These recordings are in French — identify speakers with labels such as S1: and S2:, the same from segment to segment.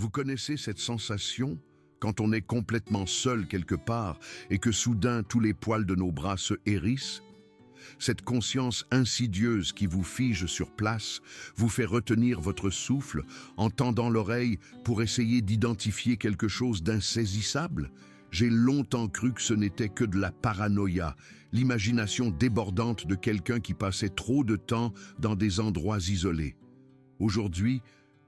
S1: Vous connaissez cette sensation quand on est complètement seul quelque part et que soudain tous les poils de nos bras se hérissent? Cette conscience insidieuse qui vous fige sur place vous fait retenir votre souffle en tendant l'oreille pour essayer d'identifier quelque chose d'insaisissable? J'ai longtemps cru que ce n'était que de la paranoïa, l'imagination débordante de quelqu'un qui passait trop de temps dans des endroits isolés. Aujourd'hui,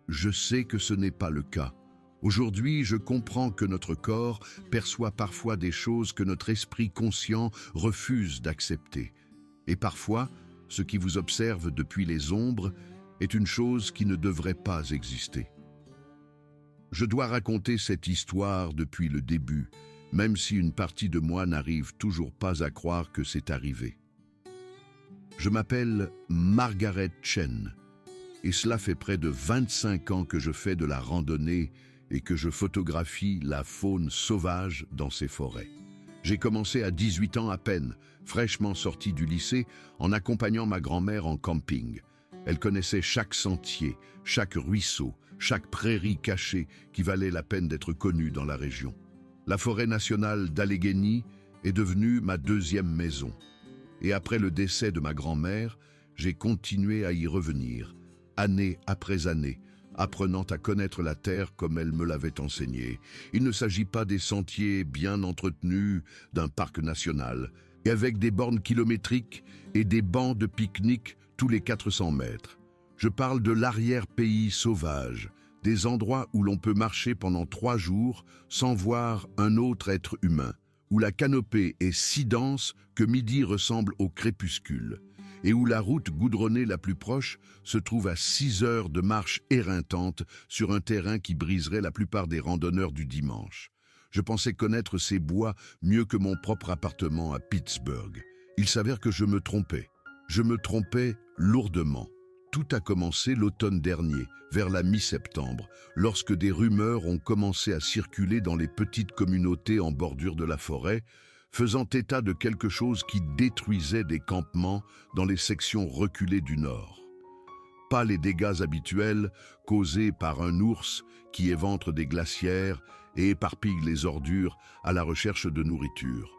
S1: je sais que ce n'est pas le cas. Aujourd'hui, je comprends que notre corps perçoit parfois des choses que notre esprit conscient refuse d'accepter. Et parfois, ce qui vous observe depuis les ombres est une chose qui ne devrait pas exister. Je dois raconter cette histoire depuis le début, même si une partie de moi n'arrive toujours pas à croire que c'est arrivé. Je m'appelle Margaret Chen, et cela fait près de 25 ans que je fais de la randonnée et que je photographie la faune sauvage dans ces forêts. J'ai commencé à 18 ans à peine, fraîchement sorti du lycée, en accompagnant ma grand-mère en camping. Elle connaissait chaque sentier, chaque ruisseau, chaque prairie cachée qui valait la peine d'être connue dans la région. La forêt nationale d'Allegheny est devenue ma deuxième maison. Et après le décès de ma grand-mère, j'ai continué à y revenir, année après année, apprenant à connaître la terre comme elle me l'avait enseigné. Il ne s'agit pas des sentiers bien entretenus d'un parc national, et avec des bornes kilométriques et des bancs de pique-nique tous les 400 mètres. Je parle de l'arrière-pays sauvage, des endroits où l'on peut marcher pendant 3 jours sans voir un autre être humain, où la canopée est si dense que midi ressemble au crépuscule, et où la route goudronnée la plus proche se trouve à 6 heures de marche éreintante sur un terrain qui briserait la plupart des randonneurs du dimanche. Je pensais connaître ces bois mieux que mon propre appartement à Pittsburgh. Il s'avère que je me trompais. Je me trompais lourdement. Tout a commencé l'automne dernier, vers la mi-septembre, lorsque des rumeurs ont commencé à circuler dans les petites communautés en bordure de la forêt, faisant état de quelque chose qui détruisait des campements dans les sections reculées du nord. Pas les dégâts habituels causés par un ours qui éventre des glacières et éparpille les ordures à la recherche de nourriture.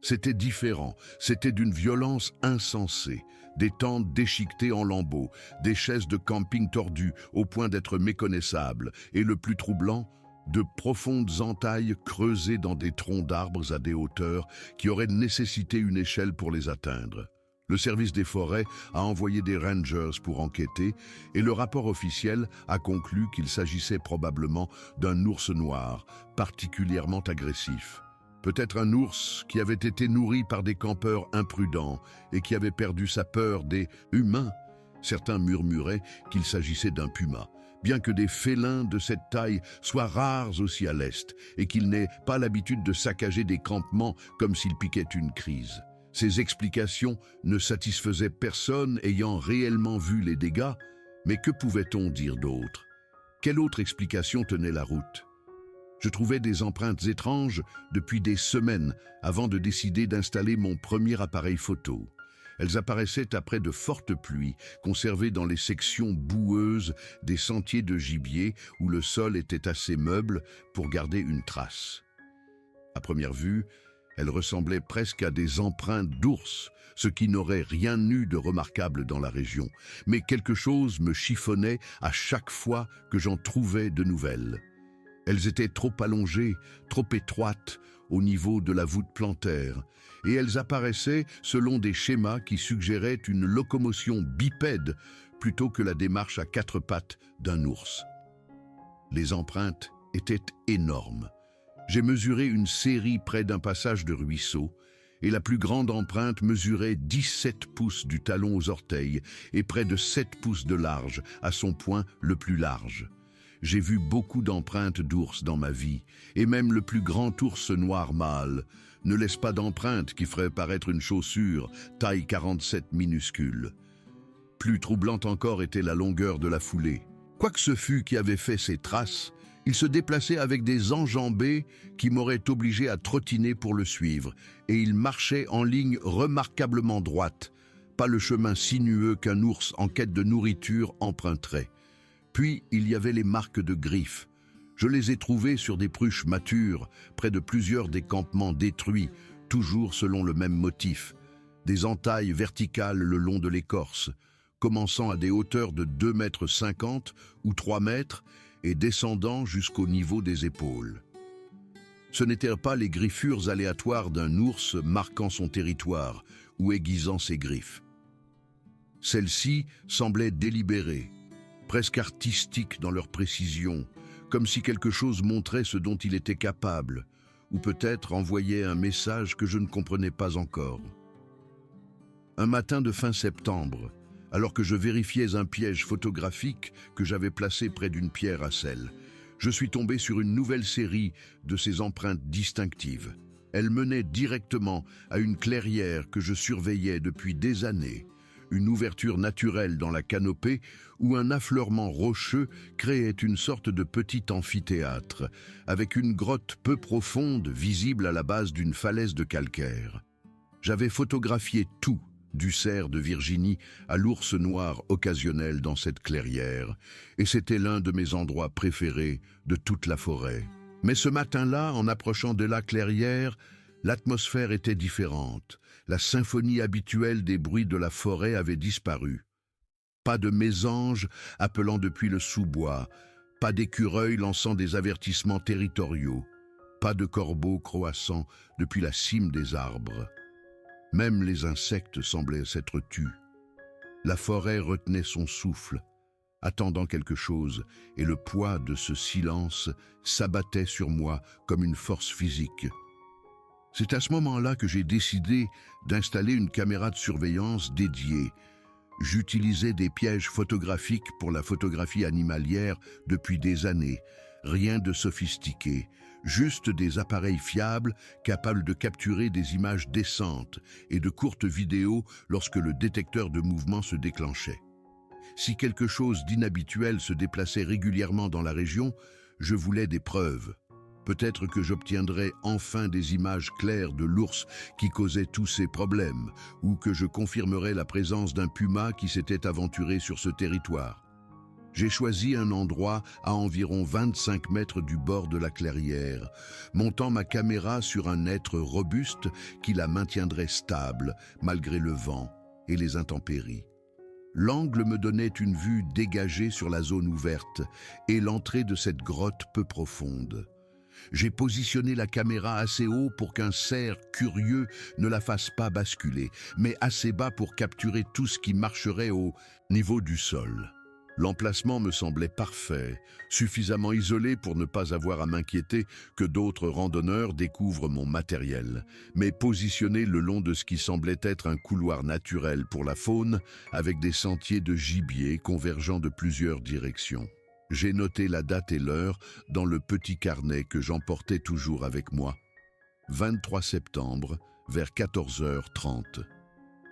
S1: C'était différent, c'était d'une violence insensée, des tentes déchiquetées en lambeaux, des chaises de camping tordues au point d'être méconnaissables, et le plus troublant, de profondes entailles creusées dans des troncs d'arbres à des hauteurs qui auraient nécessité une échelle pour les atteindre. Le service des forêts a envoyé des rangers pour enquêter et le rapport officiel a conclu qu'il s'agissait probablement d'un ours noir, particulièrement agressif. Peut-être un ours qui avait été nourri par des campeurs imprudents et qui avait perdu sa peur des humains. Certains murmuraient qu'il s'agissait d'un puma, bien que des félins de cette taille soient rares aussi à l'Est et qu'ils n'aient pas l'habitude de saccager des campements comme s'ils piquaient une crise. Ces explications ne satisfaisaient personne ayant réellement vu les dégâts, mais que pouvait-on dire d'autre? Quelle autre explication tenait la route? Je trouvais des empreintes étranges depuis des semaines avant de décider d'installer mon premier appareil photo. Elles apparaissaient après de fortes pluies, conservées dans les sections boueuses des sentiers de gibier où le sol était assez meuble pour garder une trace. À première vue, elles ressemblaient presque à des empreintes d'ours, ce qui n'aurait rien eu de remarquable dans la région. Mais quelque chose me chiffonnait à chaque fois que j'en trouvais de nouvelles. Elles étaient trop allongées, trop étroites au niveau de la voûte plantaire, et elles apparaissaient selon des schémas qui suggéraient une locomotion bipède plutôt que la démarche à 4 pattes d'un ours. Les empreintes étaient énormes. J'ai mesuré une série près d'un passage de ruisseau, et la plus grande empreinte mesurait 17 pouces du talon aux orteils et près de 7 pouces de large, à son point le plus large. J'ai vu beaucoup d'empreintes d'ours dans ma vie, et même le plus grand ours noir mâle ne laisse pas d'empreintes qui feraient paraître une chaussure, taille 47 minuscule. Plus troublante encore était la longueur de la foulée. Quoi que ce fût qui avait fait ces traces, il se déplaçait avec des enjambées qui m'auraient obligé à trottiner pour le suivre, et il marchait en ligne remarquablement droite, pas le chemin sinueux qu'un ours en quête de nourriture emprunterait. Puis, il y avait les marques de griffes. Je les ai trouvées sur des pruches matures, près de plusieurs des campements détruits, toujours selon le même motif. Des entailles verticales le long de l'écorce, commençant à des hauteurs de 2,50 m ou 3 mètres et descendant jusqu'au niveau des épaules. Ce n'étaient pas les griffures aléatoires d'un ours marquant son territoire ou aiguisant ses griffes. Celles-ci semblaient délibérées, presque artistiques dans leur précision, comme si quelque chose montrait ce dont il était capable, ou peut-être envoyait un message que je ne comprenais pas encore. Un matin de fin septembre, alors que je vérifiais un piège photographique que j'avais placé près d'une pierre à sel, je suis tombé sur une nouvelle série de ces empreintes distinctives. Elles menaient directement à une clairière que je surveillais depuis des années, une ouverture naturelle dans la canopée où un affleurement rocheux créait une sorte de petit amphithéâtre, avec une grotte peu profonde visible à la base d'une falaise de calcaire. J'avais photographié tout, du cerf de Virginie à l'ours noir occasionnel dans cette clairière, et c'était l'un de mes endroits préférés de toute la forêt. Mais ce matin-là, en approchant de la clairière, l'atmosphère était différente. La symphonie habituelle des bruits de la forêt avait disparu. Pas de mésanges appelant depuis le sous-bois, pas d'écureuils lançant des avertissements territoriaux, pas de corbeaux croassant depuis la cime des arbres. Même les insectes semblaient s'être tus. La forêt retenait son souffle, attendant quelque chose, et le poids de ce silence s'abattait sur moi comme une force physique. C'est à ce moment-là que j'ai décidé d'installer une caméra de surveillance dédiée. J'utilisais des pièges photographiques pour la photographie animalière depuis des années. Rien de sophistiqué, juste des appareils fiables capables de capturer des images décentes et de courtes vidéos lorsque le détecteur de mouvement se déclenchait. Si quelque chose d'inhabituel se déplaçait régulièrement dans la région, je voulais des preuves. Peut-être que j'obtiendrais enfin des images claires de l'ours qui causait tous ces problèmes, ou que je confirmerais la présence d'un puma qui s'était aventuré sur ce territoire. J'ai choisi un endroit à environ 25 mètres du bord de la clairière, montant ma caméra sur un être robuste qui la maintiendrait stable malgré le vent et les intempéries. L'angle me donnait une vue dégagée sur la zone ouverte et l'entrée de cette grotte peu profonde. J'ai positionné la caméra assez haut pour qu'un cerf curieux ne la fasse pas basculer, mais assez bas pour capturer tout ce qui marcherait au niveau du sol. L'emplacement me semblait parfait, suffisamment isolé pour ne pas avoir à m'inquiéter que d'autres randonneurs découvrent mon matériel, mais positionné le long de ce qui semblait être un couloir naturel pour la faune, avec des sentiers de gibier convergeant de plusieurs directions. J'ai noté la date et l'heure dans le petit carnet que j'emportais toujours avec moi. 23 septembre, vers 14h30.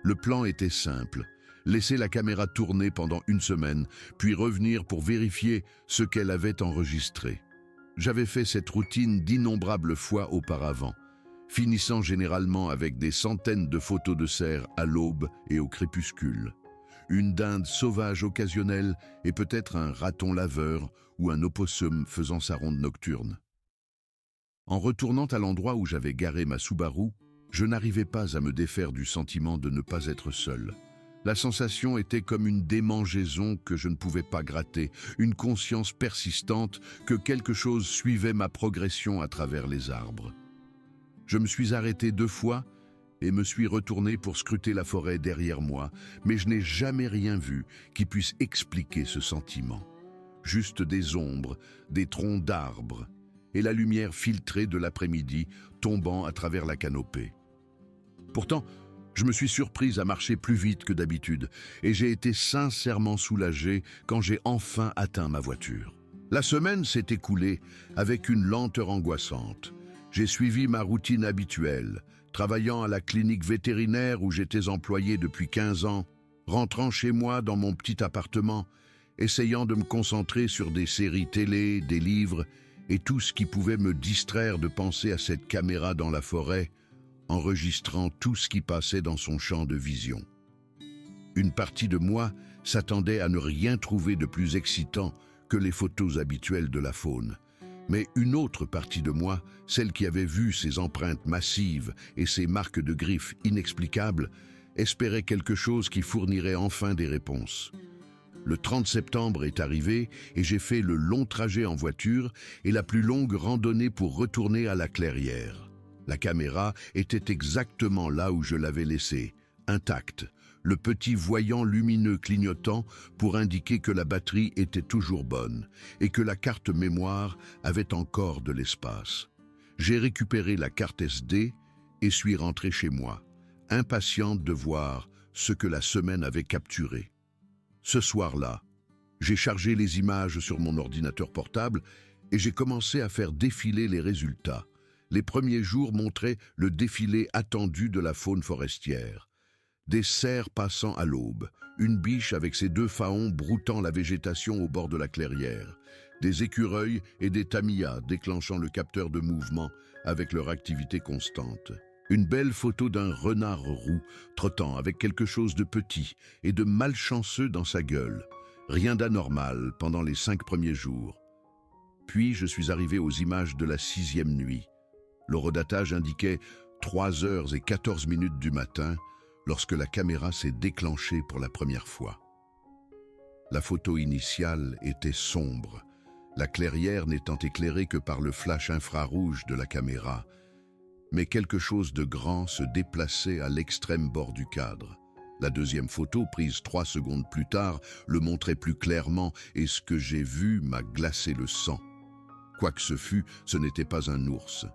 S1: Le plan était simple. Laisser la caméra tourner pendant une semaine, puis revenir pour vérifier ce qu'elle avait enregistré. J'avais fait cette routine d'innombrables fois auparavant, finissant généralement avec des centaines de photos de cerfs à l'aube et au crépuscule. Une dinde sauvage occasionnelle et peut-être un raton laveur ou un opossum faisant sa ronde nocturne. En retournant à l'endroit où j'avais garé ma Subaru, je n'arrivais pas à me défaire du sentiment de ne pas être seul. La sensation était comme une démangeaison que je ne pouvais pas gratter, une conscience persistante que quelque chose suivait ma progression à travers les arbres. Je me suis arrêté 2 fois et me suis retourné pour scruter la forêt derrière moi, mais je n'ai jamais rien vu qui puisse expliquer ce sentiment. Juste des ombres, des troncs d'arbres et la lumière filtrée de l'après-midi tombant à travers la canopée. Pourtant, je me suis surprise à marcher plus vite que d'habitude et j'ai été sincèrement soulagé quand j'ai enfin atteint ma voiture. La semaine s'est écoulée avec une lenteur angoissante. J'ai suivi ma routine habituelle, travaillant à la clinique vétérinaire où j'étais employé depuis 15 ans, rentrant chez moi dans mon petit appartement, essayant de me concentrer sur des séries télé, des livres et tout ce qui pouvait me distraire de penser à cette caméra dans la forêt, enregistrant tout ce qui passait dans son champ de vision. Une partie de moi s'attendait à ne rien trouver de plus excitant que les photos habituelles de la faune. Mais une autre partie de moi, celle qui avait vu ces empreintes massives et ces marques de griffes inexplicables, espérait quelque chose qui fournirait enfin des réponses. Le 30 septembre est arrivé et j'ai fait le long trajet en voiture et la plus longue randonnée pour retourner à la clairière. La caméra était exactement là où je l'avais laissée, intacte, le petit voyant lumineux clignotant pour indiquer que la batterie était toujours bonne et que la carte mémoire avait encore de l'espace. J'ai récupéré la carte SD et suis rentré chez moi, impatiente de voir ce que la semaine avait capturé. Ce soir-là, j'ai chargé les images sur mon ordinateur portable et j'ai commencé à faire défiler les résultats. Les premiers jours montraient le défilé attendu de la faune forestière. Des cerfs passant à l'aube, une biche avec ses 2 faons broutant la végétation au bord de la clairière, des écureuils et des tamiyas déclenchant le capteur de mouvement avec leur activité constante. Une belle photo d'un renard roux trottant avec quelque chose de petit et de malchanceux dans sa gueule. Rien d'anormal pendant les 5 premiers jours. Puis je suis arrivé aux images de la 6e nuit. L'horodatage indiquait 3h14 du matin lorsque la caméra s'est déclenchée pour la première fois. La photo initiale était sombre, la clairière n'étant éclairée que par le flash infrarouge de la caméra. Mais quelque chose de grand se déplaçait à l'extrême bord du cadre. La deuxième photo, prise 3 secondes plus tard, le montrait plus clairement et ce que j'ai vu m'a glacé le sang. Quoi que ce fût, ce n'était pas un ours.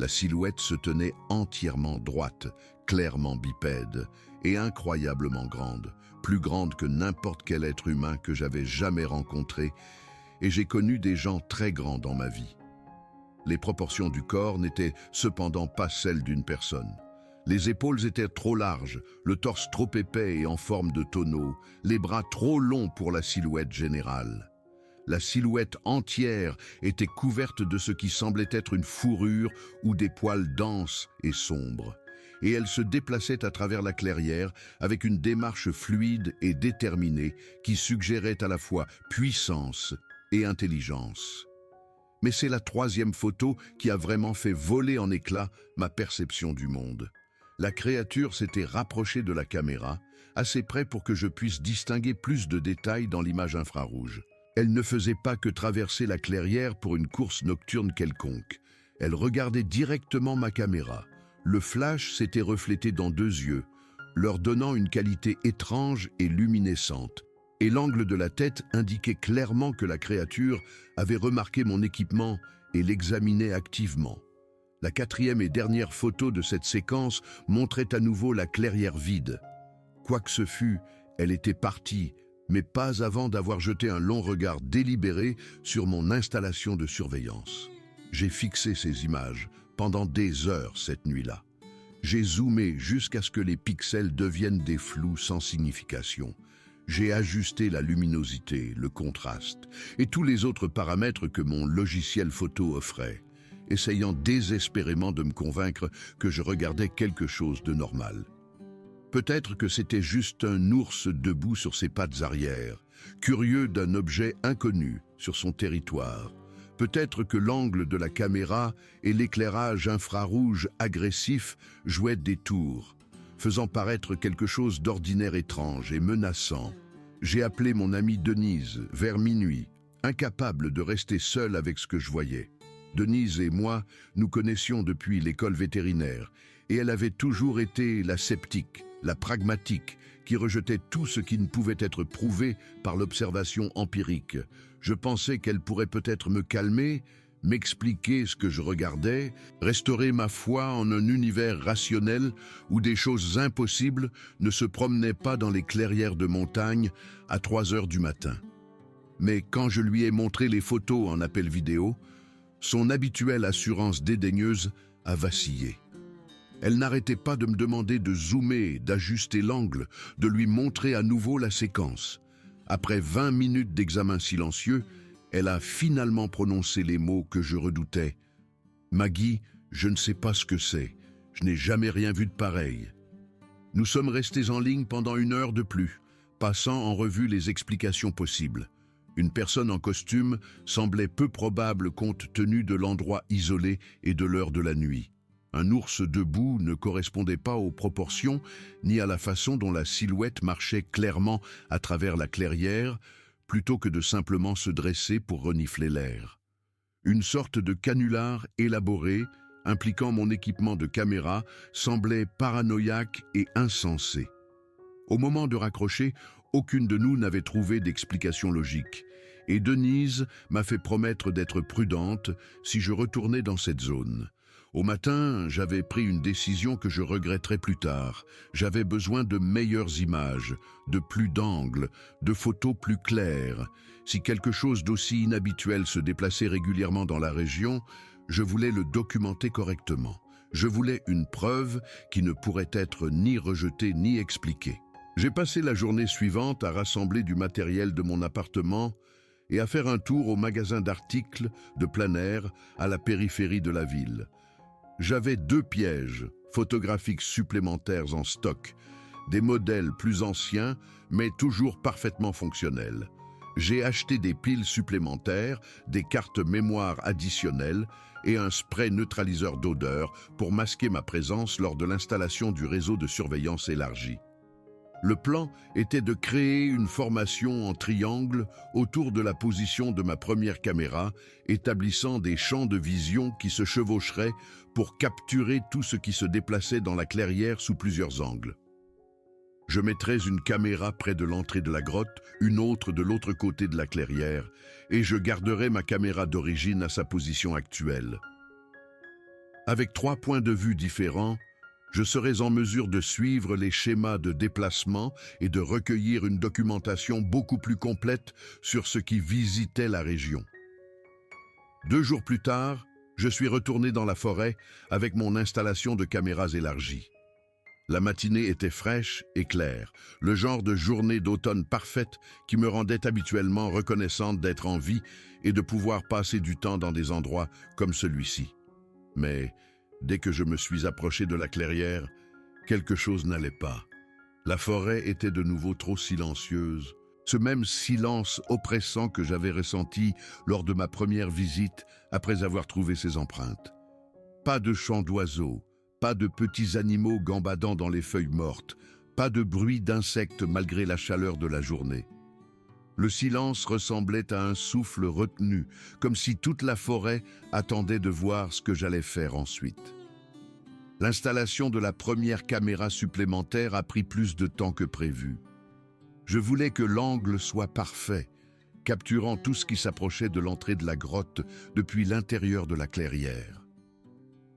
S1: La silhouette se tenait entièrement droite, clairement bipède et incroyablement grande, plus grande que n'importe quel être humain que j'avais jamais rencontré, et j'ai connu des gens très grands dans ma vie. Les proportions du corps n'étaient cependant pas celles d'une personne. Les épaules étaient trop larges, le torse trop épais et en forme de tonneau, les bras trop longs pour la silhouette générale. La silhouette entière était couverte de ce qui semblait être une fourrure ou des poils denses et sombres. Et elle se déplaçait à travers la clairière avec une démarche fluide et déterminée qui suggérait à la fois puissance et intelligence. Mais c'est la 3e photo qui a vraiment fait voler en éclats ma perception du monde. La créature s'était rapprochée de la caméra, assez près pour que je puisse distinguer plus de détails dans l'image infrarouge. Elle ne faisait pas que traverser la clairière pour une course nocturne quelconque. Elle regardait directement ma caméra. Le flash s'était reflété dans 2 yeux, leur donnant une qualité étrange et luminescente. Et l'angle de la tête indiquait clairement que la créature avait remarqué mon équipement et l'examinait activement. La 4e et dernière photo de cette séquence montrait à nouveau la clairière vide. Quoi que ce fût, elle était partie, mais pas avant d'avoir jeté un long regard délibéré sur mon installation de surveillance. J'ai fixé ces images pendant des heures cette nuit-là. J'ai zoomé jusqu'à ce que les pixels deviennent des flous sans signification. J'ai ajusté la luminosité, le contraste et tous les autres paramètres que mon logiciel photo offrait, essayant désespérément de me convaincre que je regardais quelque chose de normal. Peut-être que c'était juste un ours debout sur ses pattes arrière, curieux d'un objet inconnu sur son territoire. Peut-être que l'angle de la caméra et l'éclairage infrarouge agressif jouaient des tours, faisant paraître quelque chose d'ordinaire étrange et menaçant. J'ai appelé mon amie Denise vers minuit, incapable de rester seule avec ce que je voyais. Denise et moi nous connaissions depuis l'école vétérinaire, et elle avait toujours été la sceptique, la pragmatique, qui rejetait tout ce qui ne pouvait être prouvé par l'observation empirique. Je pensais qu'elle pourrait peut-être me calmer, m'expliquer ce que je regardais, restaurer ma foi en un univers rationnel où des choses impossibles ne se promenaient pas dans les clairières de montagne à 3 heures du matin. Mais quand je lui ai montré les photos en appel vidéo, son habituelle assurance dédaigneuse a vacillé. Elle n'arrêtait pas de me demander de zoomer, d'ajuster l'angle, de lui montrer à nouveau la séquence. Après 20 minutes d'examen silencieux, elle a finalement prononcé les mots que je redoutais. « Maggie, je ne sais pas ce que c'est. Je n'ai jamais rien vu de pareil. » Nous sommes restés en ligne pendant 1 heure de plus, passant en revue les explications possibles. Une personne en costume semblait peu probable compte tenu de l'endroit isolé et de l'heure de la nuit. Un ours debout ne correspondait pas aux proportions ni à la façon dont la silhouette marchait clairement à travers la clairière, plutôt que de simplement se dresser pour renifler l'air. Une sorte de canular élaboré, impliquant mon équipement de caméra, semblait paranoïaque et insensé. Au moment de raccrocher, aucune de nous n'avait trouvé d'explication logique, et Denise m'a fait promettre d'être prudente si je retournais dans cette zone. Au matin, j'avais pris une décision que je regretterais plus tard. J'avais besoin de meilleures images, de plus d'angles, de photos plus claires. Si quelque chose d'aussi inhabituel se déplaçait régulièrement dans la région, je voulais le documenter correctement. Je voulais une preuve qui ne pourrait être ni rejetée ni expliquée. J'ai passé la journée suivante à rassembler du matériel de mon appartement et à faire un tour au magasin d'articles de plein air à la périphérie de la ville. J'avais 2 pièges photographiques supplémentaires en stock, des modèles plus anciens mais toujours parfaitement fonctionnels. J'ai acheté des piles supplémentaires, des cartes mémoire additionnelles et un spray neutraliseur d'odeur pour masquer ma présence lors de l'installation du réseau de surveillance élargi. Le plan était de créer une formation en triangle autour de la position de ma première caméra, établissant des champs de vision qui se chevaucheraient pour capturer tout ce qui se déplaçait dans la clairière sous plusieurs angles. Je mettrais une caméra près de l'entrée de la grotte, une autre de l'autre côté de la clairière, et je garderais ma caméra d'origine à sa position actuelle. Avec 3 points de vue différents, je serais en mesure de suivre les schémas de déplacement et de recueillir une documentation beaucoup plus complète sur ce qui visitait la région. 2 jours plus tard, je suis retourné dans la forêt avec mon installation de caméras élargie. La matinée était fraîche et claire, le genre de journée d'automne parfaite qui me rendait habituellement reconnaissante d'être en vie et de pouvoir passer du temps dans des endroits comme celui-ci. Mais dès que je me suis approché de la clairière, quelque chose n'allait pas. La forêt était de nouveau trop silencieuse, ce même silence oppressant que j'avais ressenti lors de ma première visite après avoir trouvé ces empreintes. Pas de chants d'oiseaux, pas de petits animaux gambadant dans les feuilles mortes, pas de bruit d'insectes malgré la chaleur de la journée. Le silence ressemblait à un souffle retenu, comme si toute la forêt attendait de voir ce que j'allais faire ensuite. L'installation de la première caméra supplémentaire a pris plus de temps que prévu. Je voulais que l'angle soit parfait, capturant tout ce qui s'approchait de l'entrée de la grotte depuis l'intérieur de la clairière.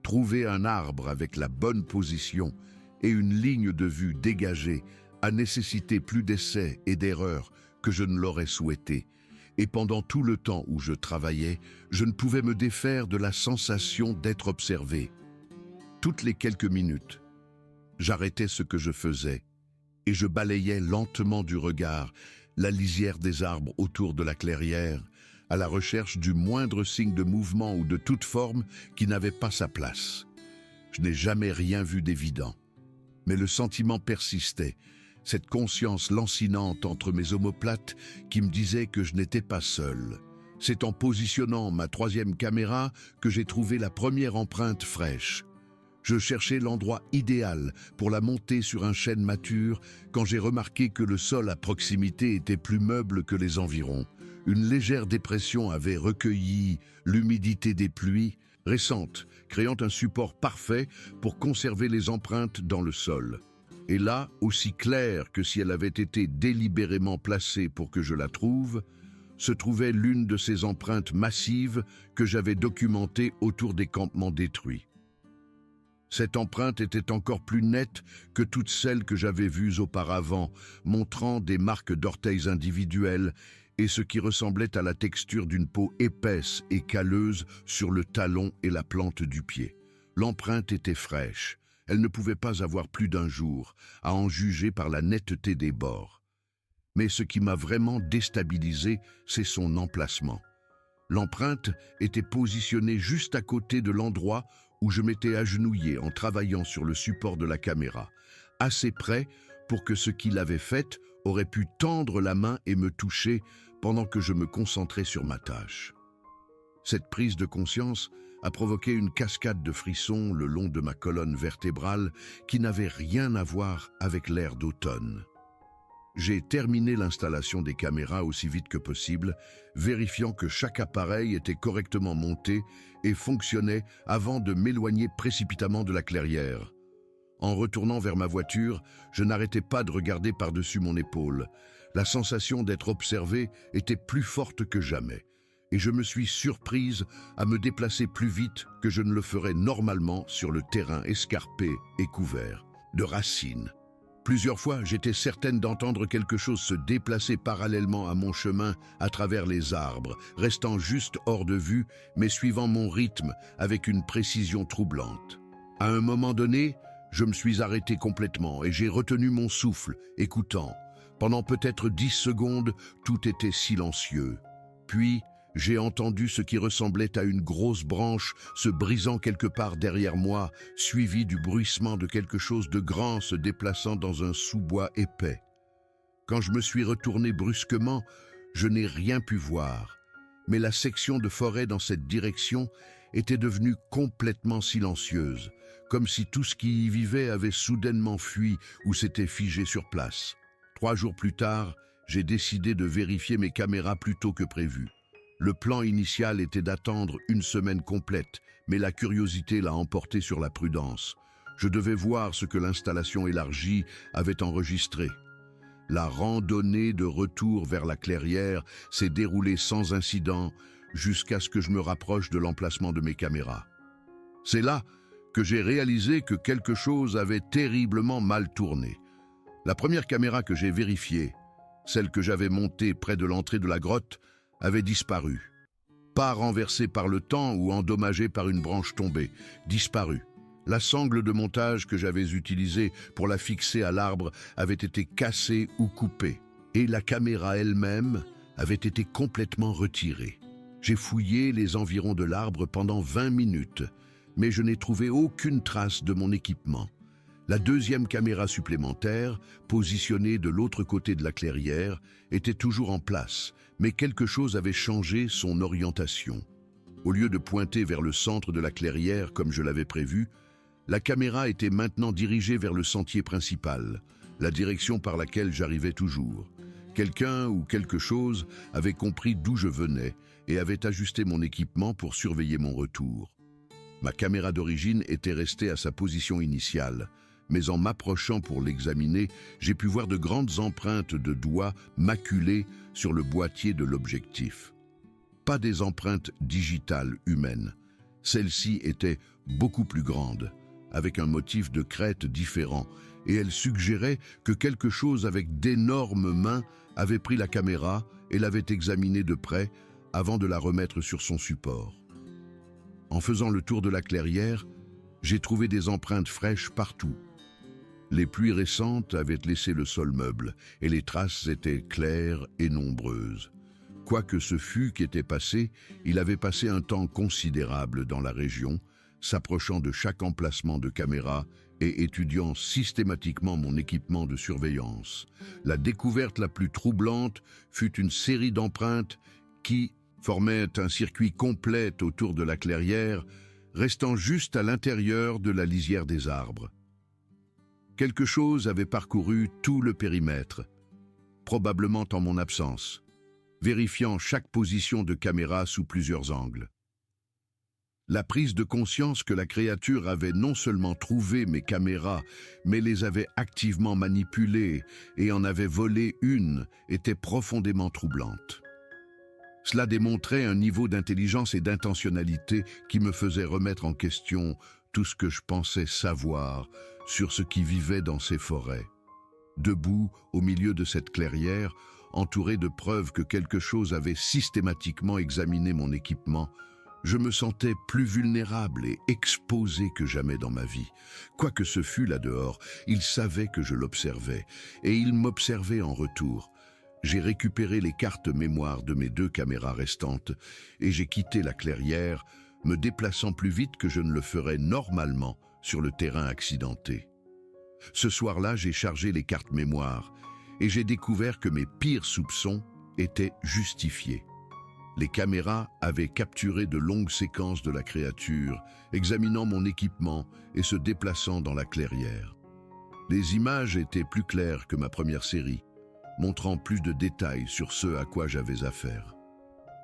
S1: Trouver un arbre avec la bonne position et une ligne de vue dégagée a nécessité plus d'essais et d'erreurs que je ne l'aurais souhaité, et pendant tout le temps où je travaillais, je ne pouvais me défaire de la sensation d'être observé. Toutes les quelques minutes, j'arrêtais ce que je faisais et je balayais lentement du regard la lisière des arbres autour de la clairière, à la recherche du moindre signe de mouvement ou de toute forme qui n'avait pas sa place. Je n'ai jamais rien vu d'évident, mais le sentiment persistait, cette conscience lancinante entre mes omoplates qui me disait que je n'étais pas seul. C'est en positionnant ma 3e caméra que j'ai trouvé la première empreinte fraîche. Je cherchais l'endroit idéal pour la monter sur un chêne mature quand j'ai remarqué que le sol à proximité était plus meuble que les environs. Une légère dépression avait recueilli l'humidité des pluies récentes, créant un support parfait pour conserver les empreintes dans le sol. Et là, aussi claire que si elle avait été délibérément placée pour que je la trouve, se trouvait l'une de ces empreintes massives que j'avais documentées autour des campements détruits. Cette empreinte était encore plus nette que toutes celles que j'avais vues auparavant, montrant des marques d'orteils individuels et ce qui ressemblait à la texture d'une peau épaisse et calleuse sur le talon et la plante du pied. L'empreinte était fraîche. Elle ne pouvait pas avoir plus d'1 jour, à en juger par la netteté des bords. Mais ce qui m'a vraiment déstabilisé, c'est son emplacement. L'empreinte était positionnée juste à côté de l'endroit où je m'étais agenouillé en travaillant sur le support de la caméra, assez près pour que ce qui l'avait faite aurait pu tendre la main et me toucher pendant que je me concentrais sur ma tâche. Cette prise de conscience a provoqué une cascade de frissons le long de ma colonne vertébrale qui n'avait rien à voir avec l'air d'automne. J'ai terminé l'installation des caméras aussi vite que possible, vérifiant que chaque appareil était correctement monté et fonctionnait avant de m'éloigner précipitamment de la clairière. En retournant vers ma voiture, je n'arrêtais pas de regarder par-dessus mon épaule. La sensation d'être observé était plus forte que jamais, et je me suis surprise à me déplacer plus vite que je ne le ferais normalement sur le terrain escarpé et couvert de racines. Plusieurs fois, j'étais certaine d'entendre quelque chose se déplacer parallèlement à mon chemin à travers les arbres, restant juste hors de vue, mais suivant mon rythme avec une précision troublante. À un moment donné, je me suis arrêté complètement et j'ai retenu mon souffle, écoutant. Pendant peut-être 10 secondes, tout était silencieux. Puis, j'ai entendu ce qui ressemblait à une grosse branche se brisant quelque part derrière moi, suivi du bruissement de quelque chose de grand se déplaçant dans un sous-bois épais. Quand je me suis retourné brusquement, je n'ai rien pu voir, mais la section de forêt dans cette direction était devenue complètement silencieuse, comme si tout ce qui y vivait avait soudainement fui ou s'était figé sur place. 3 jours plus tard, j'ai décidé de vérifier mes caméras plus tôt que prévu. Le plan initial était d'attendre une semaine complète, mais la curiosité l'a emporté sur la prudence. Je devais voir ce que l'installation élargie avait enregistré. La randonnée de retour vers la clairière s'est déroulée sans incident jusqu'à ce que je me rapproche de l'emplacement de mes caméras. C'est là que j'ai réalisé que quelque chose avait terriblement mal tourné. La première caméra que j'ai vérifiée, celle que j'avais montée près de l'entrée de la grotte, avait disparu. Pas renversée par le temps ou endommagée par une branche tombée, disparue. La sangle de montage que j'avais utilisée pour la fixer à l'arbre avait été cassée ou coupée, et la caméra elle-même avait été complètement retirée. J'ai fouillé les environs de l'arbre pendant 20 minutes, mais je n'ai trouvé aucune trace de mon équipement. La deuxième caméra supplémentaire, positionnée de l'autre côté de la clairière, était toujours en place, mais quelque chose avait changé son orientation. Au lieu de pointer vers le centre de la clairière comme je l'avais prévu, la caméra était maintenant dirigée vers le sentier principal, la direction par laquelle j'arrivais toujours. Quelqu'un ou quelque chose avait compris d'où je venais et avait ajusté mon équipement pour surveiller mon retour. Ma caméra d'origine était restée à sa position initiale, mais en m'approchant pour l'examiner, j'ai pu voir de grandes empreintes de doigts maculées sur le boîtier de l'objectif. Pas des empreintes digitales humaines. Celles-ci étaient beaucoup plus grandes, avec un motif de crête différent, et elles suggéraient que quelque chose avec d'énormes mains avait pris la caméra et l'avait examinée de près avant de la remettre sur son support. En faisant le tour de la clairière, j'ai trouvé des empreintes fraîches partout. Les pluies récentes avaient laissé le sol meuble et les traces étaient claires et nombreuses. Quoi que ce fût qui était passé, il avait passé un temps considérable dans la région, s'approchant de chaque emplacement de caméra et étudiant systématiquement mon équipement de surveillance. La découverte la plus troublante fut une série d'empreintes qui formaient un circuit complet autour de la clairière, restant juste à l'intérieur de la lisière des arbres. Quelque chose avait parcouru tout le périmètre, probablement en mon absence, vérifiant chaque position de caméra sous plusieurs angles. La prise de conscience que la créature avait non seulement trouvé mes caméras, mais les avait activement manipulées et en avait volé une était profondément troublante. Cela démontrait un niveau d'intelligence et d'intentionnalité qui me faisait remettre en question tout ce que je pensais savoir sur ce qui vivait dans ces forêts. Debout, au milieu de cette clairière, entouré de preuves que quelque chose avait systématiquement examiné mon équipement, je me sentais plus vulnérable et exposé que jamais dans ma vie. Quoi que ce fût là-dehors, il savait que je l'observais, et il m'observait en retour. J'ai récupéré les cartes mémoire de mes 2 caméras restantes, et j'ai quitté la clairière, me déplaçant plus vite que je ne le ferais normalement sur le terrain accidenté. Ce soir-là, j'ai chargé les cartes mémoire, et j'ai découvert que mes pires soupçons était justifié. Les caméras avaient capturé de longues séquences de la créature, examinant mon équipement et se déplaçant dans la clairière. Les images étaient plus claires que ma première série, montrant plus de détails sur ce à quoi j'avais affaire.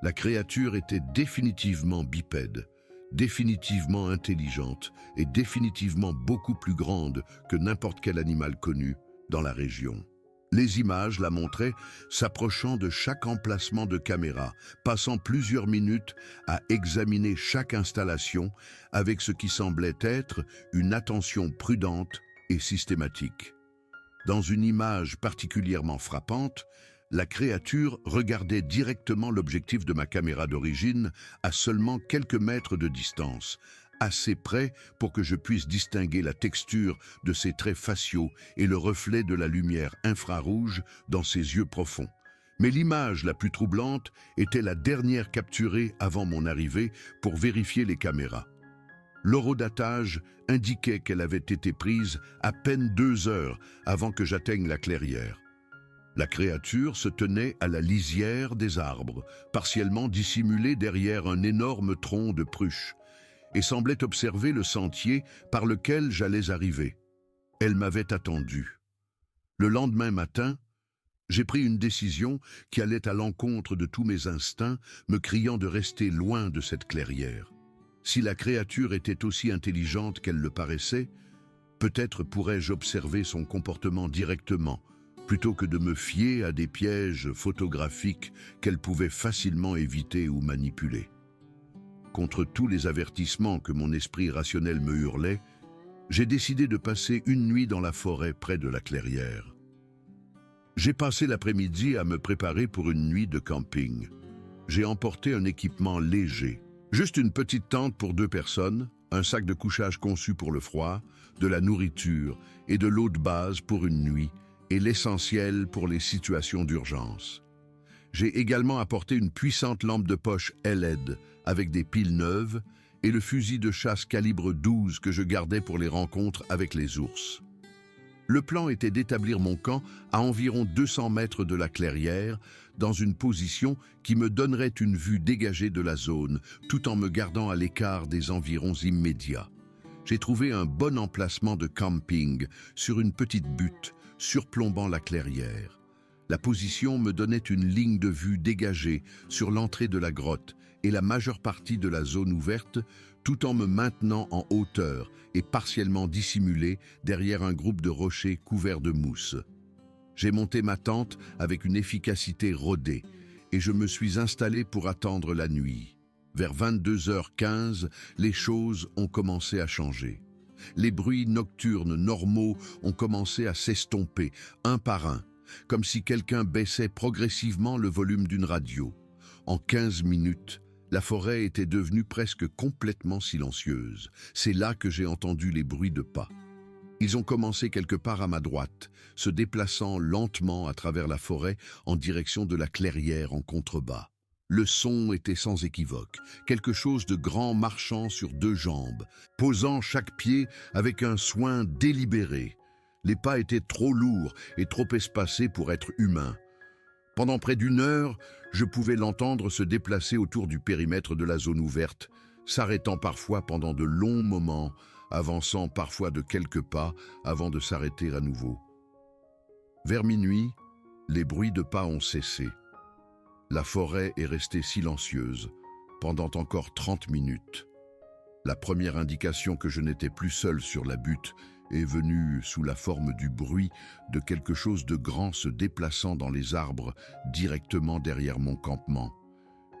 S1: La créature était définitivement bipède, définitivement intelligente et définitivement beaucoup plus grande que n'importe quel animal connu dans la région. Les images la montraient s'approchant de chaque emplacement de caméra, passant plusieurs minutes à examiner chaque installation avec ce qui semblait être une attention prudente et systématique. Dans une image particulièrement frappante, la créature regardait directement l'objectif de ma caméra d'origine à seulement quelques mètres de distance, assez près pour que je puisse distinguer la texture de ses traits faciaux et le reflet de la lumière infrarouge dans ses yeux profonds. Mais l'image la plus troublante était la dernière capturée avant mon arrivée pour vérifier les caméras. L'horodatage indiquait qu'elle avait été prise à peine 2 heures avant que j'atteigne la clairière. La créature se tenait à la lisière des arbres, partiellement dissimulée derrière un énorme tronc de pruche, et semblait observer le sentier par lequel j'allais arriver. Elle m'avait attendu. Le lendemain matin, j'ai pris une décision qui allait à l'encontre de tous mes instincts, me criant de rester loin de cette clairière. Si la créature était aussi intelligente qu'elle le paraissait, peut-être pourrais-je observer son comportement directement, plutôt que de me fier à des pièges photographiques qu'elle pouvait facilement éviter ou manipuler. Contre tous les avertissements que mon esprit rationnel me hurlait, j'ai décidé de passer une nuit dans la forêt près de la clairière. J'ai passé l'après-midi à me préparer pour une nuit de camping. J'ai emporté un équipement léger, juste une petite tente pour 2 personnes, un sac de couchage conçu pour le froid, de la nourriture et de l'eau de base pour une nuit, et l'essentiel pour les situations d'urgence. J'ai également apporté une puissante lampe de poche LED avec des piles neuves et le fusil de chasse calibre 12 que je gardais pour les rencontres avec les ours. Le plan était d'établir mon camp à environ 200 mètres de la clairière, dans une position qui me donnerait une vue dégagée de la zone, tout en me gardant à l'écart des environs immédiats. J'ai trouvé un bon emplacement de camping sur une petite butte, surplombant la clairière. La position me donnait une ligne de vue dégagée sur l'entrée de la grotte et la majeure partie de la zone ouverte, tout en me maintenant en hauteur et partiellement dissimulé derrière un groupe de rochers couverts de mousse. J'ai monté ma tente avec une efficacité rodée et je me suis installé pour attendre la nuit. Vers 22h15, les choses ont commencé à changer. Les bruits nocturnes normaux ont commencé à s'estomper, un par un, comme si quelqu'un baissait progressivement le volume d'une radio. En 15 minutes, la forêt était devenue presque complètement silencieuse. C'est là que j'ai entendu les bruits de pas. Ils ont commencé quelque part à ma droite, se déplaçant lentement à travers la forêt en direction de la clairière en contrebas. Le son était sans équivoque, quelque chose de grand marchant sur 2 jambes, posant chaque pied avec un soin délibéré. Les pas étaient trop lourds et trop espacés pour être humains. Pendant près d'1 heure, je pouvais l'entendre se déplacer autour du périmètre de la zone ouverte, s'arrêtant parfois pendant de longs moments, avançant parfois de quelques pas avant de s'arrêter à nouveau. Vers minuit, les bruits de pas ont cessé. La forêt est restée silencieuse pendant encore 30 minutes. La première indication que je n'étais plus seul sur la butte est venue sous la forme du bruit de quelque chose de grand se déplaçant dans les arbres directement derrière mon campement.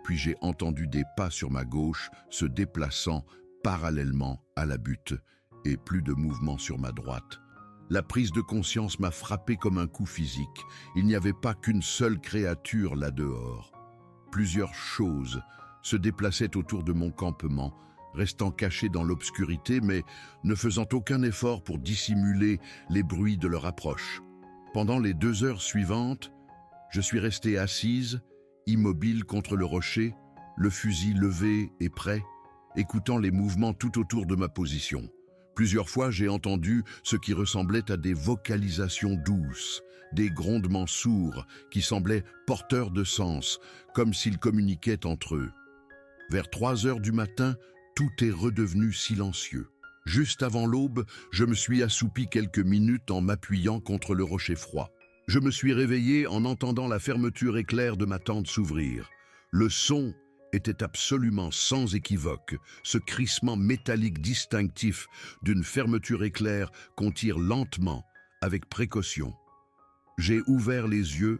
S1: Puis j'ai entendu des pas sur ma gauche se déplaçant parallèlement à la butte et plus de mouvement sur ma droite. La prise de conscience m'a frappé comme un coup physique. Il n'y avait pas qu'une seule créature là-dehors. Plusieurs choses se déplaçaient autour de mon campement, restant cachées dans l'obscurité, mais ne faisant aucun effort pour dissimuler les bruits de leur approche. Pendant les 2 heures suivantes, je suis resté assise, immobile contre le rocher, le fusil levé et prêt, écoutant les mouvements tout autour de ma position. Plusieurs fois, j'ai entendu ce qui ressemblait à des vocalisations douces, des grondements sourds qui semblaient porteurs de sens, comme s'ils communiquaient entre eux. Vers 3 heures du matin, tout est redevenu silencieux. Juste avant l'aube, je me suis assoupi quelques minutes en m'appuyant contre le rocher froid. Je me suis réveillé en entendant la fermeture éclair de ma tente s'ouvrir. Le son était absolument sans équivoque, ce crissement métallique distinctif d'une fermeture éclair qu'on tire lentement, avec précaution. J'ai ouvert les yeux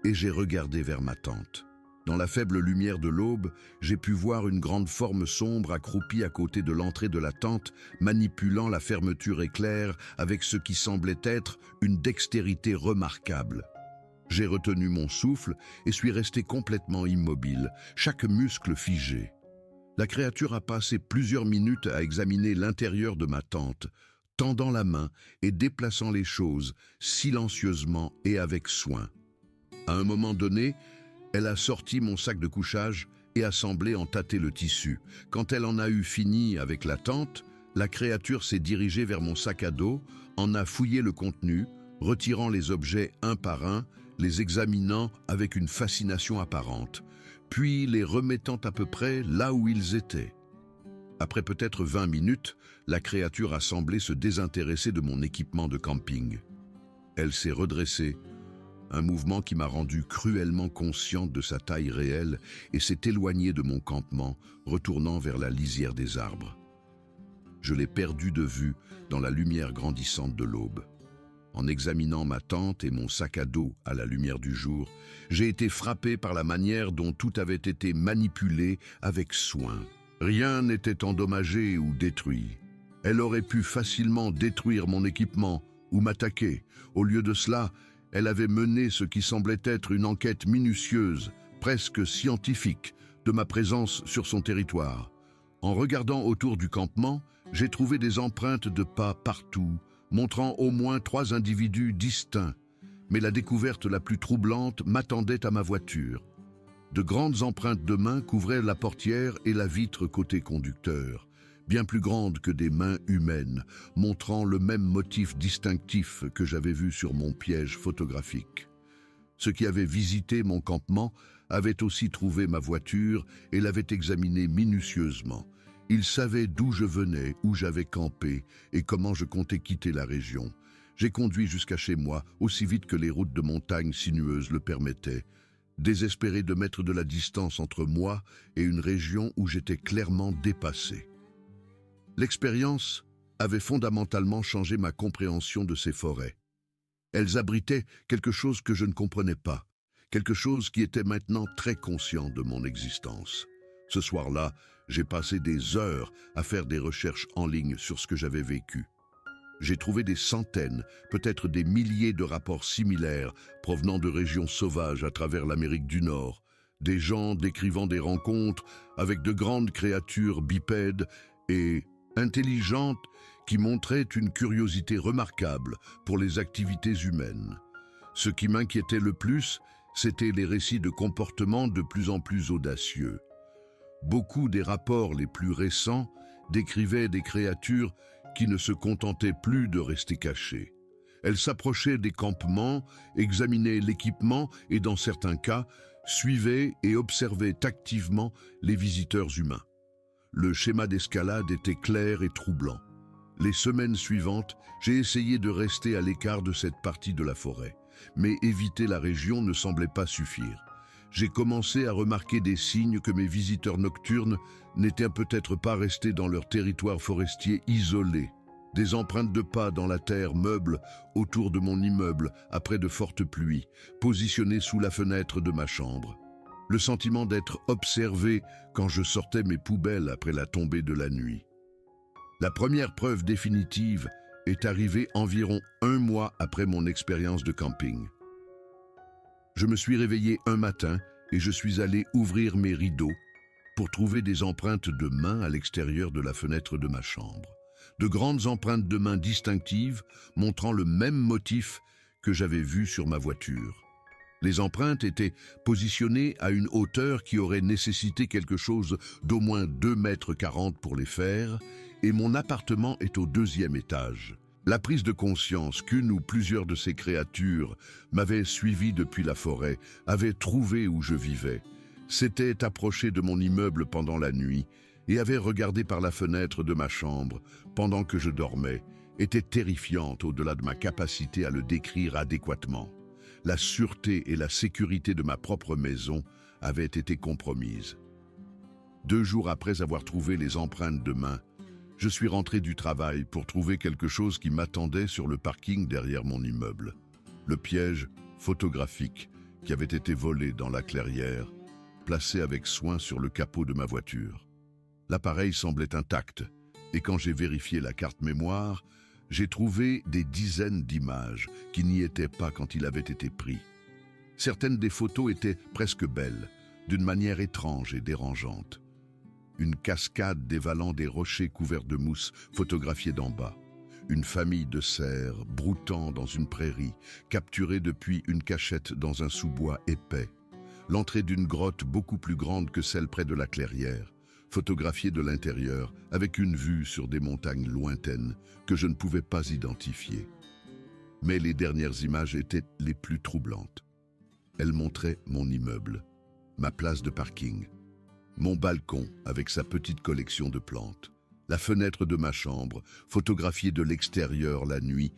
S1: et j'ai regardé vers ma tente. Dans la faible lumière de l'aube, j'ai pu voir une grande forme sombre accroupie à côté de l'entrée de la tente, manipulant la fermeture éclair avec ce qui semblait être une dextérité remarquable. J'ai retenu mon souffle et suis resté complètement immobile, chaque muscle figé. La créature a passé plusieurs minutes à examiner l'intérieur de ma tente, tendant la main et déplaçant les choses silencieusement et avec soin. À un moment donné, elle a sorti mon sac de couchage et a semblé en tâter le tissu. Quand elle en a eu fini avec la tente, la créature s'est dirigée vers mon sac à dos, en a fouillé le contenu, retirant les objets un par un, les examinant avec une fascination apparente, puis les remettant à peu près là où ils étaient. Après peut-être 20 minutes, la créature a semblé se désintéresser de mon équipement de camping. Elle s'est redressée, un mouvement qui m'a rendu cruellement conscient de sa taille réelle, et s'est éloignée de mon campement, retournant vers la lisière des arbres. Je l'ai perdue de vue dans la lumière grandissante de l'aube. En examinant ma tente et mon sac à dos à la lumière du jour, j'ai été frappé par la manière dont tout avait été manipulé avec soin. Rien n'était endommagé ou détruit. Elle aurait pu facilement détruire mon équipement ou m'attaquer. Au lieu de cela, elle avait mené ce qui semblait être une enquête minutieuse, presque scientifique, de ma présence sur son territoire. En regardant autour du campement, j'ai trouvé des empreintes de pas partout, montrant au moins 3 individus distincts. Mais la découverte la plus troublante m'attendait à ma voiture. De grandes empreintes de mains couvraient la portière et la vitre côté conducteur, bien plus grandes que des mains humaines, montrant le même motif distinctif que j'avais vu sur mon piège photographique. Ceux qui avaient visité mon campement avaient aussi trouvé ma voiture et l'avaient examinée minutieusement. Ils savaient d'où je venais, où j'avais campé et comment je comptais quitter la région. J'ai conduit jusqu'à chez moi aussi vite que les routes de montagne sinueuses le permettaient, désespéré de mettre de la distance entre moi et une région où j'étais clairement dépassé. L'expérience avait fondamentalement changé ma compréhension de ces forêts. Elles abritaient quelque chose que je ne comprenais pas, quelque chose qui était maintenant très conscient de mon existence. Ce soir-là, j'ai passé des heures à faire des recherches en ligne sur ce que j'avais vécu. J'ai trouvé des centaines, peut-être des milliers de rapports similaires provenant de régions sauvages à travers l'Amérique du Nord, des gens décrivant des rencontres avec de grandes créatures bipèdes et intelligentes qui montraient une curiosité remarquable pour les activités humaines. Ce qui m'inquiétait le plus, c'étaient les récits de comportements de plus en plus audacieux. Beaucoup des rapports les plus récents décrivaient des créatures qui ne se contentaient plus de rester cachées. Elles s'approchaient des campements, examinaient l'équipement et, dans certains cas, suivaient et observaient activement les visiteurs humains. Le schéma d'escalade était clair et troublant. Les semaines suivantes, j'ai essayé de rester à l'écart de cette partie de la forêt, mais éviter la région ne semblait pas suffire. J'ai commencé à remarquer des signes que mes visiteurs nocturnes n'étaient peut-être pas restés dans leur territoire forestier isolé. Des empreintes de pas dans la terre meuble autour de mon immeuble après de fortes pluies, positionnées sous la fenêtre de ma chambre. Le sentiment d'être observé quand je sortais mes poubelles après la tombée de la nuit. La première preuve définitive est arrivée environ 1 mois après mon expérience de camping. Je me suis réveillé un matin et je suis allé ouvrir mes rideaux pour trouver des empreintes de mains à l'extérieur de la fenêtre de ma chambre. De grandes empreintes de mains distinctives montrant le même motif que j'avais vu sur ma voiture. Les empreintes étaient positionnées à une hauteur qui aurait nécessité quelque chose d'au moins 2,40 m pour les faire et mon appartement est au 2e étage. La prise de conscience qu'une ou plusieurs de ces créatures m'avaient suivi depuis la forêt, avaient trouvé où je vivais, s'étaient approchées de mon immeuble pendant la nuit et avaient regardé par la fenêtre de ma chambre pendant que je dormais, était terrifiante au-delà de ma capacité à le décrire adéquatement. La sûreté et la sécurité de ma propre maison avaient été compromises. 2 jours après avoir trouvé les empreintes de main, je suis rentré du travail pour trouver quelque chose qui m'attendait sur le parking derrière mon immeuble. Le piège photographique qui avait été volé dans la clairière, placé avec soin sur le capot de ma voiture. L'appareil semblait intact, et quand j'ai vérifié la carte mémoire, j'ai trouvé des dizaines d'images qui n'y étaient pas quand il avait été pris. Certaines des photos étaient presque belles, d'une manière étrange et dérangeante. Une cascade dévalant des rochers couverts de mousse photographiée d'en bas. Une famille de cerfs broutant dans une prairie, capturée depuis une cachette dans un sous-bois épais. L'entrée d'une grotte beaucoup plus grande que celle près de la clairière, photographiée de l'intérieur avec une vue sur des montagnes lointaines que je ne pouvais pas identifier. Mais les dernières images étaient les plus troublantes. Elles montraient mon immeuble, ma place de parking, mon balcon avec sa petite collection de plantes, la fenêtre de ma chambre, photographiée de l'extérieur la nuit,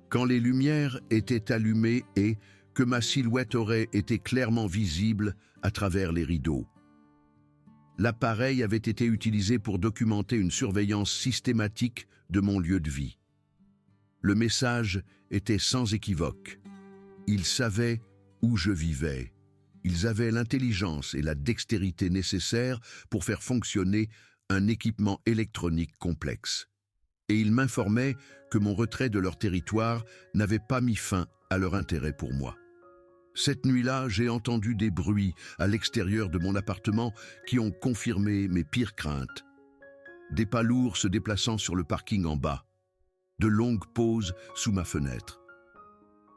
S1: quand les lumières étaient allumées et que ma silhouette aurait été clairement visible à travers les rideaux. L'appareil avait été utilisé pour documenter une surveillance systématique de mon lieu de vie. Le message était sans équivoque. Ils savaient où je vivais. Ils avaient l'intelligence et la dextérité nécessaires pour faire fonctionner un équipement électronique complexe. Et ils m'informaient que mon retrait de leur territoire n'avait pas mis fin à leur intérêt pour moi. Cette nuit-là, j'ai entendu des bruits à l'extérieur de mon appartement qui ont confirmé mes pires craintes. Des pas lourds se déplaçant sur le parking en bas, de longues pauses sous ma fenêtre.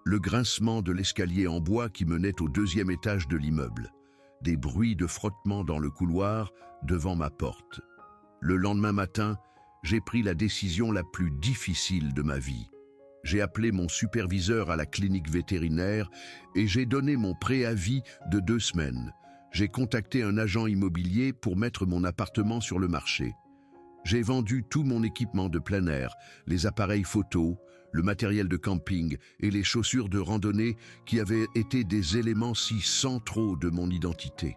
S1: Le grincement de l'escalier en bois qui menait au 2e étage de l'immeuble, des bruits de frottement dans le couloir devant ma porte. Le lendemain matin, j'ai pris la décision la plus difficile de ma vie. J'ai appelé mon superviseur à la clinique vétérinaire et j'ai donné mon préavis de 2 semaines. J'ai contacté un agent immobilier pour mettre mon appartement sur le marché. J'ai vendu tout mon équipement de plein air, les appareils photo, le matériel de camping et les chaussures de randonnée qui avaient été des éléments si centraux de mon identité.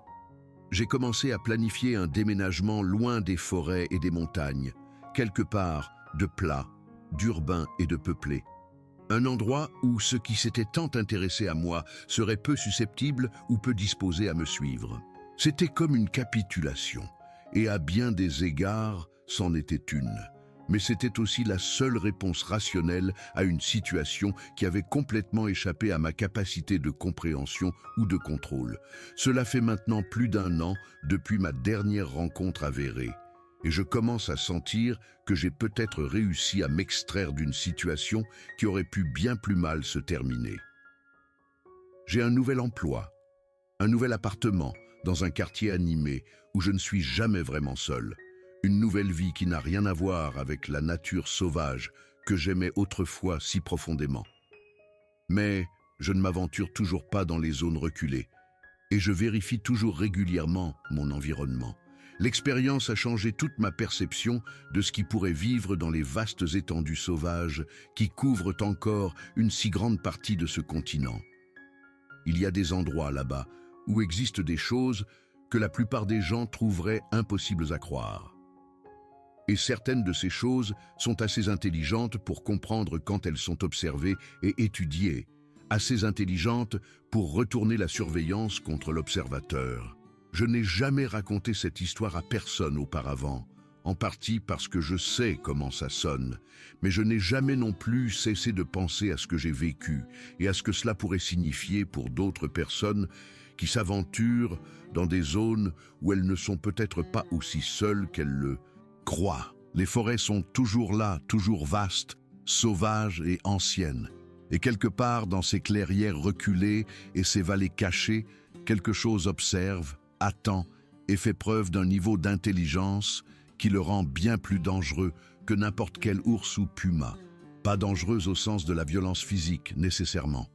S1: J'ai commencé à planifier un déménagement loin des forêts et des montagnes, quelque part de plat, d'urbain et de peuplé. Un endroit où ceux qui s'étaient tant intéressés à moi seraient peu susceptibles ou peu disposés à me suivre. C'était comme une capitulation, et à bien des égards, c'en était une. Mais c'était aussi la seule réponse rationnelle à une situation qui avait complètement échappé à ma capacité de compréhension ou de contrôle. Cela fait maintenant plus d'1 an depuis ma dernière rencontre avérée. Et je commence à sentir que j'ai peut-être réussi à m'extraire d'une situation qui aurait pu bien plus mal se terminer. J'ai un nouvel emploi, un nouvel appartement dans un quartier animé où je ne suis jamais vraiment seul. Une nouvelle vie qui n'a rien à voir avec la nature sauvage que j'aimais autrefois si profondément. Mais je ne m'aventure toujours pas dans les zones reculées et je vérifie toujours régulièrement mon environnement. L'expérience a changé toute ma perception de ce qui pourrait vivre dans les vastes étendues sauvages qui couvrent encore une si grande partie de ce continent. Il y a des endroits là-bas où existent des choses que la plupart des gens trouveraient impossibles à croire. Et certaines de ces choses sont assez intelligentes pour comprendre quand elles sont observées et étudiées, assez intelligentes pour retourner la surveillance contre l'observateur. Je n'ai jamais raconté cette histoire à personne auparavant, en partie parce que je sais comment ça sonne, mais je n'ai jamais non plus cessé de penser à ce que j'ai vécu et à ce que cela pourrait signifier pour d'autres personnes qui s'aventurent dans des zones où elles ne sont peut-être pas aussi seules qu'elles le croient. Les forêts sont toujours là, toujours vastes, sauvages et anciennes. Et quelque part dans ces clairières reculées et ces vallées cachées, quelque chose observe, attend et fait preuve d'un niveau d'intelligence qui le rend bien plus dangereux que n'importe quel ours ou puma. Pas dangereuse au sens de la violence physique, nécessairement.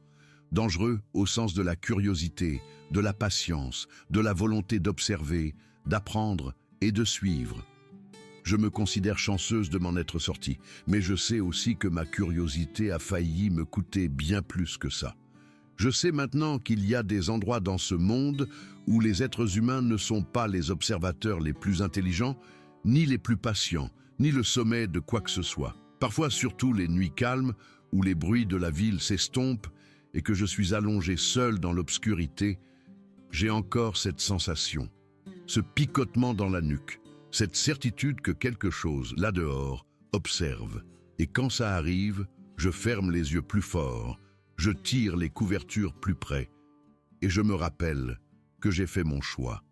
S1: Dangereux au sens de la curiosité, de la patience, de la volonté d'observer, d'apprendre et de suivre. Je me considère chanceuse de m'en être sortie, mais je sais aussi que ma curiosité a failli me coûter bien plus que ça. Je sais maintenant qu'il y a des endroits dans ce monde où les êtres humains ne sont pas les observateurs les plus intelligents, ni les plus patients, ni le sommet de quoi que ce soit. Parfois, surtout les nuits calmes, où les bruits de la ville s'estompent et que je suis allongé seul dans l'obscurité, j'ai encore cette sensation, ce picotement dans la nuque, cette certitude que quelque chose, là dehors, observe. Et quand ça arrive, je ferme les yeux plus fort, je tire les couvertures plus près, et je me rappelle que j'ai fait mon choix.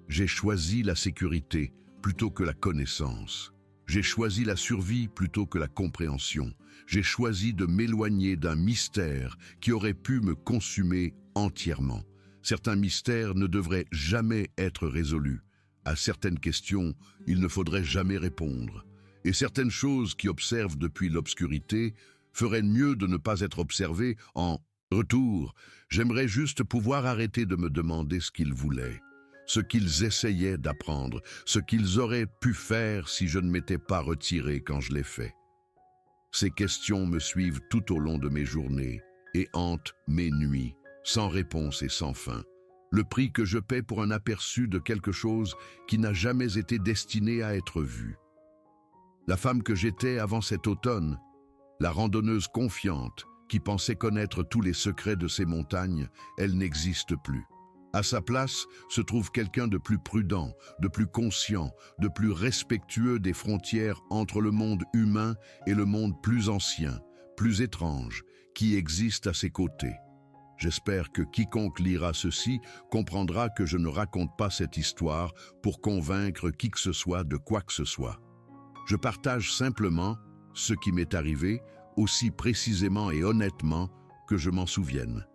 S1: J'ai choisi la sécurité plutôt que la connaissance. J'ai choisi la survie plutôt que la compréhension. J'ai choisi de m'éloigner d'un mystère qui aurait pu me consumer entièrement. Certains mystères ne devraient jamais être résolus. À certaines questions, il ne faudrait jamais répondre. Et certaines choses qui observent depuis l'obscurité feraient mieux de ne pas être observées. En retour, j'aimerais juste pouvoir arrêter de me demander ce qu'ils voulaient, ce qu'ils essayaient d'apprendre, ce qu'ils auraient pu faire si je ne m'étais pas retiré quand je l'ai fait. Ces questions me suivent tout au long de mes journées et hantent mes nuits, sans réponse et sans fin. Le prix que je paie pour un aperçu de quelque chose qui n'a jamais été destiné à être vu. La femme que j'étais avant cet automne, la randonneuse confiante qui pensait connaître tous les secrets de ces montagnes, elle n'existe plus. À sa place se trouve quelqu'un de plus prudent, de plus conscient, de plus respectueux des frontières entre le monde humain et le monde plus ancien, plus étrange, qui existe à ses côtés. J'espère que quiconque lira ceci comprendra que je ne raconte pas cette histoire pour convaincre qui que ce soit de quoi que ce soit. Je partage simplement ce qui m'est arrivé, aussi précisément et honnêtement que je m'en souvienne.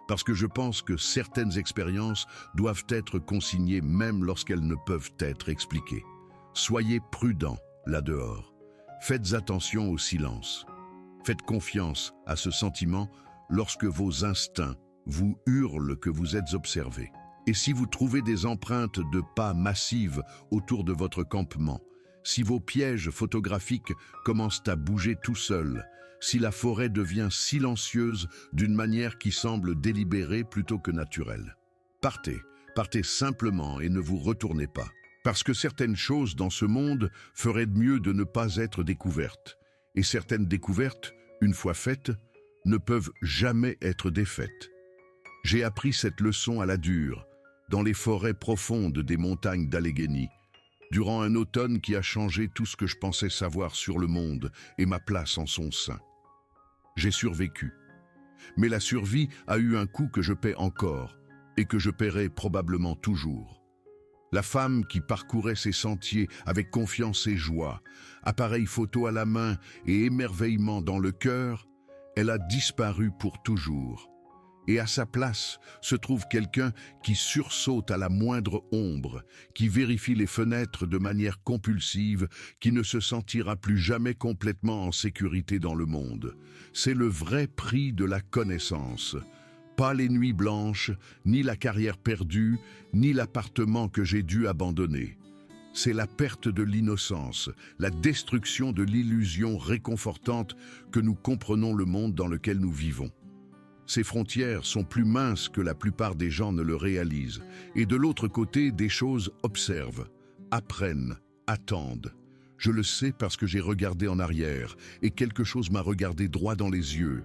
S1: Parce que je pense que certaines expériences doivent être consignées même lorsqu'elles ne peuvent être expliquées. Soyez prudents là dehors. Faites attention au silence. Faites confiance à ce sentiment lorsque vos instincts vous hurlent que vous êtes observé. Et si vous trouvez des empreintes de pas massives autour de votre campement, si vos pièges photographiques commencent à bouger tout seuls, si la forêt devient silencieuse d'une manière qui semble délibérée plutôt que naturelle, partez simplement et ne vous retournez pas. Parce que certaines choses dans ce monde feraient mieux de ne pas être découvertes. Et certaines découvertes, une fois faites, ne peuvent jamais être défaites. J'ai appris cette leçon à la dure, dans les forêts profondes des montagnes d'Allegheny, durant un automne qui a changé tout ce que je pensais savoir sur le monde et ma place en son sein. J'ai survécu. Mais la survie a eu un coût que je paie encore et que je paierai probablement toujours. La femme qui parcourait ces sentiers avec confiance et joie, appareil photo à la main et émerveillement dans le cœur, elle a disparu pour toujours. Et à sa place se trouve quelqu'un qui sursaute à la moindre ombre, qui vérifie les fenêtres de manière compulsive, qui ne se sentira plus jamais complètement en sécurité dans le monde. C'est le vrai prix de la connaissance. Pas les nuits blanches, ni la carrière perdue, ni l'appartement que j'ai dû abandonner. C'est la perte de l'innocence, la destruction de l'illusion réconfortante que nous comprenons le monde dans lequel nous vivons. Ces frontières sont plus minces que la plupart des gens ne le réalisent. Et de l'autre côté, des choses observent, apprennent, attendent. Je le sais parce que j'ai regardé en arrière et quelque chose m'a regardé droit dans les yeux.